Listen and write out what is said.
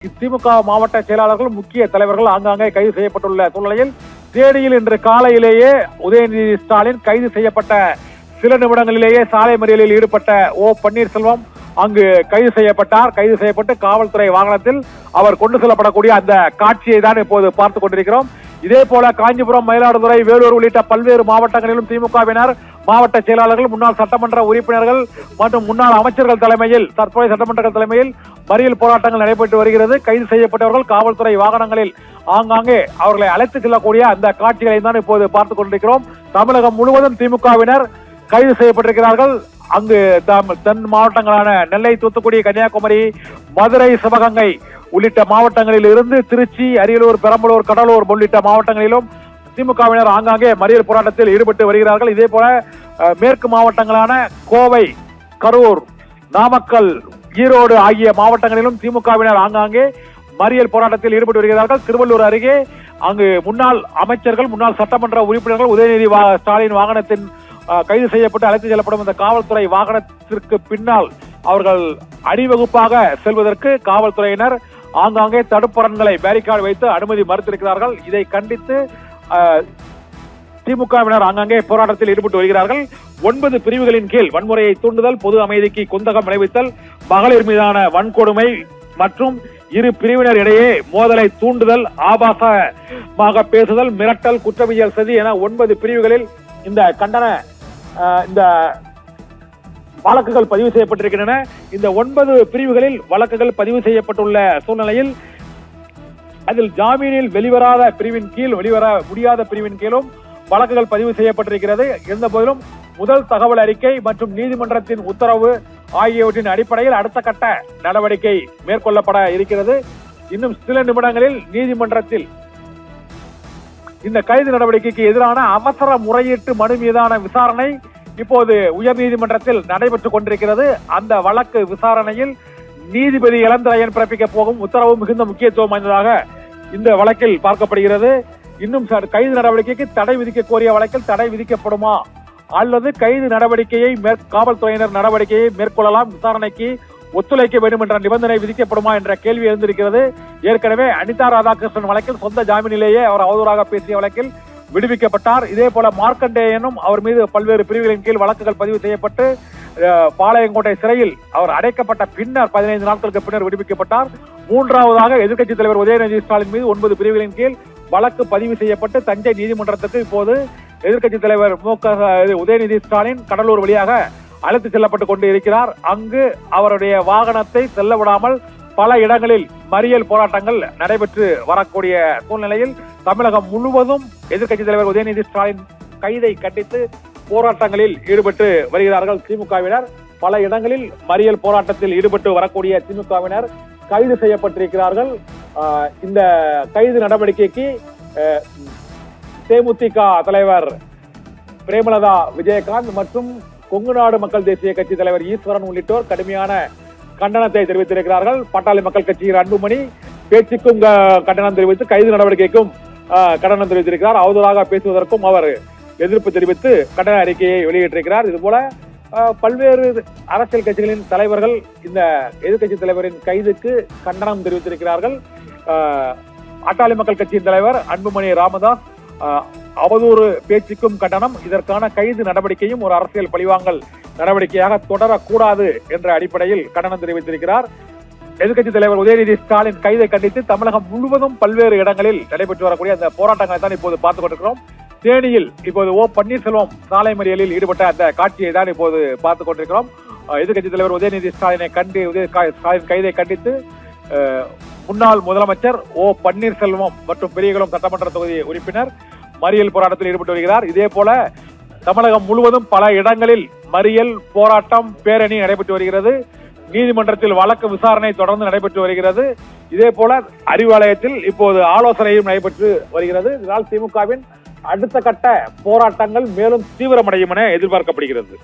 திமுக மாவட்ட செயலாளர்கள் முக்கிய தலைவர்கள் ஆங்காங்கே கைது செய்யப்பட்டுள்ள சூழ்நிலையில் தேனியில் இன்று காலையிலேயே உதயநிதி ஸ்டாலின் கைது செய்யப்பட்ட சில நிமிடங்களிலேயே சாலை மறியலில் ஈடுபட்ட பன்னீர்செல்வம் அங்கு கைது செய்யப்பட்டார். கைது செய்யப்பட்டு காவல்துறை வாகனத்தில் அவர் கொண்டு செல்லப்படக்கூடிய அந்த காட்சியை தான் இப்போது பார்த்துக் கொண்டிருக்கிறோம். இதே போல காஞ்சிபுரம், மயிலாடுதுறை, வேலூர் உள்ளிட்ட பல்வேறு மாவட்டங்களிலும் திமுகவினர், மாவட்ட செயலாளர்கள், முன்னாள் சட்டமன்ற உறுப்பினர்கள் மற்றும் முன்னாள் அமைச்சர்கள் தலைமையில், தற்போதைய சட்டமன்றங்கள் தலைமையில் மறியல் போராட்டங்கள் நடைபெற்று வருகிறது. கைது செய்யப்பட்டவர்கள் காவல்துறை வாகனங்களில் ஆங்காங்கே அவர்களை அழைத்து செல்லக்கூடிய அந்த காட்சிகளை தான் இப்போது பார்த்துக் கொண்டிருக்கிறோம். தமிழகம் முழுவதும் திமுகவினர் கைது செய்யப்பட்டிருக்கிறார்கள். அங்கு தென் மாவட்டங்களான நெல்லை, தூத்துக்குடி, கன்னியாகுமரி, மதுரை, சிவகங்கை உள்ளிட்ட மாவட்டங்களில் இருந்து திருச்சி, அரியலூர், பெரம்பலூர், கடலூர் உள்ளிட்ட மாவட்டங்களிலும் திமுகவினர் ஆங்காங்கே மறியல் போராட்டத்தில் ஈடுபட்டு வருகிறார்கள். இதே போல மேற்கு மாவட்டங்களான கோவை, கரூர், நாமக்கல், ஈரோடு ஆகிய மாவட்டங்களிலும் திமுகவினர் ஆங்காங்கே மறியல் போராட்டத்தில் ஈடுபட்டு வருகிறார்கள். திருவள்ளூர் அருகே அங்கு முன்னாள் அமைச்சர்கள், முன்னாள் சட்டமன்ற உறுப்பினர்கள் உதயநிதி ஸ்டாலின் வாகனத்தின் கைது செய்யப்பட்டு அழைத்து செல்லப்படும் இந்த காவல்துறை வாகனத்திற்கு பின்னால் அவர்கள் அணிவகுப்பாக செல்வதற்கு காவல்துறையினர் ஆங்காங்கே தடுப்பரன்களை பேரிகார்டு வைத்து அனுமதி மறுத்திருக்கிறார்கள். இதை கண்டித்து திமுகவினர் ஆங்காங்கே போராட்டத்தில் ஈடுபட்டு வருகிறார்கள். 9 பிரிவுகளின் கீழ் வன்முறையை தூண்டுதல், பொது அமைதிக்கு குந்தகம் விளைவித்தல், மகளிர் மீதான வன்கொடுமை மற்றும் இரு பிரிவினர் இடையே மோதலை தூண்டுதல், ஆபாசமாக பேசுதல், மிரட்டல், குற்றவியல் சதி என 9 பிரிவுகளில் இந்த கண்டன இந்த வழக்குகள் பதிவு செய்யப்பட்டிருக்கின்றன. இந்த 9 பிரிவுகளில் வழக்குகள் பதிவு செய்யப்பட்டுள்ள சூழ்நிலையில் அதில் ஜாமீனில் வெளிவராத பிரிவின் கீழ், வெளிவர முடியாத பிரிவின் கீழும் வழக்குகள் பதிவு செய்யப்பட்டிருக்கிறது. இருந்த போதிலும் முதல் தகவல் அறிக்கை மற்றும் நீதிமன்றத்தின் உத்தரவு ஆகியவற்றின் அடிப்படையில் அடுத்த கட்ட நடவடிக்கை மேற்கொள்ளப்பட இருக்கிறது. இன்னும் சில நிமிடங்களில் நீதிமன்றத்தில் இந்த கைது நடவடிக்கைக்கு எதிரான அவசர முறையீட்டு மனு மீதான விசாரணை இப்போது உயர்நீதிமன்றத்தில் நடைபெற்றுக் கொண்டிருக்கிறது. அந்த வழக்கு விசாரணையில் நீதிபதி இளந்திரையன் பிறப்பிக்க போகும் உத்தரவு மிகுந்த முக்கியத்துவம் வாய்ந்ததாக இந்த வழக்கில் பார்க்கப்படுகிறது. இன்னும் கைது நடவடிக்கைக்கு தடை விதிக்க கோரிய வழக்கில் தடை விதிக்கப்படுமா அல்லது கைது நடவடிக்கையை காவல்துறையினர் நடவடிக்கையை மேற்கொள்ளலாம், விசாரணைக்கு ஒத்துழைக்க வேண்டும் என்ற நிபந்தனை விதிக்கப்படுமா என்ற கேள்வி எழுந்திருக்கிறது. ஏற்கனவே அனிதா ராதாகிருஷ்ணன் வழக்கில் சொந்த ஜாமீனிலேயே அவர் அவதூறாக பேசிய வழக்கில் விடுவிக்கப்பட்டார். இதே போல மார்க்கண்டேயனும் அவர் மீது பல்வேறு பிரிவுகளின் கீழ் வழக்குகள் பதிவு செய்யப்பட்டு பாளையங்கோட்டை சிறையில் அவர் அடைக்கப்பட்ட பின்னர் 15 நாட்களுக்கு பின்னர் விடுவிக்கப்பட்டார். மூன்றாவதாக எதிர்க்கட்சித் தலைவர் உதயநிதி ஸ்டாலின் மீது 9 பிரிவுகளின் கீழ் வழக்கு பதிவு செய்யப்பட்டு தஞ்சை நீதிமன்றத்துக்கு இப்போது எதிர்க்கட்சித் தலைவர் உதயநிதி ஸ்டாலின் கடலூர் வழியாக அழைத்து செல்லப்பட்டுக் கொண்டு இருக்கிறார். அங்கு அவருடைய வாகனத்தை செல்ல விடாமல் பல இடங்களில் மறியல் போராட்டங்கள் நடைபெற்று வரக்கூடிய சூழ்நிலையில் தமிழகம் முழுவதும் எதிர்க்கட்சித் தலைவர் உதயநிதி ஸ்டாலின் கைதை கண்டித்து போராட்டங்களில் ஈடுபட்டு வருகிறார்கள் திமுகவினர். பல இடங்களில் மறியல் போராட்டத்தில் ஈடுபட்டு வரக்கூடிய திமுகவினர் கைது செய்யப்பட்டிருக்கிறார்கள். இந்த கைது நடவடிக்கைக்கு தேமுதிக தலைவர் பிரேமலதா விஜயகாந்த் மற்றும் கொங்கு நாடு மக்கள் தேசிய கட்சி தலைவர் ஈஸ்வரன் உள்ளிட்டோர் கடுமையான கண்டனத்தை தெரிவித்திருக்கிறார்கள். பாட்டாளி மக்கள் கட்சியின் அன்புமணி பேச்சுக்கும் கண்டனம் தெரிவித்து கைது நடவடிக்கைக்கும் கண்டனம் தெரிவித்திருக்கிறார். அவதூறாக பேசுவதற்கும் அவர் எதிர்ப்பு தெரிவித்து கண்டன அறிக்கையை வெளியிட்டிருக்கிறார். இதுபோல பல்வேறு அரசியல் கட்சிகளின் தலைவர்கள் இந்த எதிர்கட்சி தலைவரின் கைதுக்கு கண்டனம் தெரிவித்திருக்கிறார்கள். பாட்டாளி மக்கள் கட்சியின் தலைவர் அன்புமணி ராமதாஸ் அவதூறு பேச்சுக்கும் கண்டனம், இதற்கான கைது நடவடிக்கையும் ஒரு அரசியல் பழிவாங்கல் நடவடிக்கையாக தொடரக்கூடாது என்ற அடிப்படையில் கண்டனம் தெரிவித்திருக்கிறார். எதிர்க்கட்சித் தலைவர் உதயநிதி ஸ்டாலின் கைதை கண்டித்து தமிழகம் முழுவதும் பல்வேறு இடங்களில் நடைபெற்று வரக்கூடிய அந்த போராட்டங்களை தான் இப்போது பார்த்துக் கொண்டிருக்கிறோம். தேனியில் இப்போது பன்னீர்செல்வம் சாலை மறியலில் ஈடுபட்ட அந்த காட்சியை தான் இப்போது பார்த்துக் கொண்டிருக்கிறோம். எதிர்க்கட்சித் தலைவர் உதயநிதி ஸ்டாலினை ஸ்டாலின் கைதை கண்டித்து முன்னாள் முதலமைச்சர் பன்னீர்செல்வம் மற்றும் பெரியகுளம் சட்டமன்ற தொகுதி உறுப்பினர் மறியல் போராட்டத்தில் ஈடுபட்டு வருகிறார். இதே போல தமிழகம் முழுவதும் பல இடங்களில் மறியல் போராட்டம், பேரணி நடைபெற்று வருகிறது. நீதிமன்றத்தில் வழக்கு விசாரணை தொடர்ந்து நடைபெற்று வருகிறது. இதே போல அறிவாலயத்தில் இப்போது ஆலோசனையும் நடைபெற்று வருகிறது. இதனால் திமுகவின் அடுத்த கட்ட போராட்டங்கள் மேலும் தீவிரமடையும் என எதிர்பார்க்கப்படுகிறது.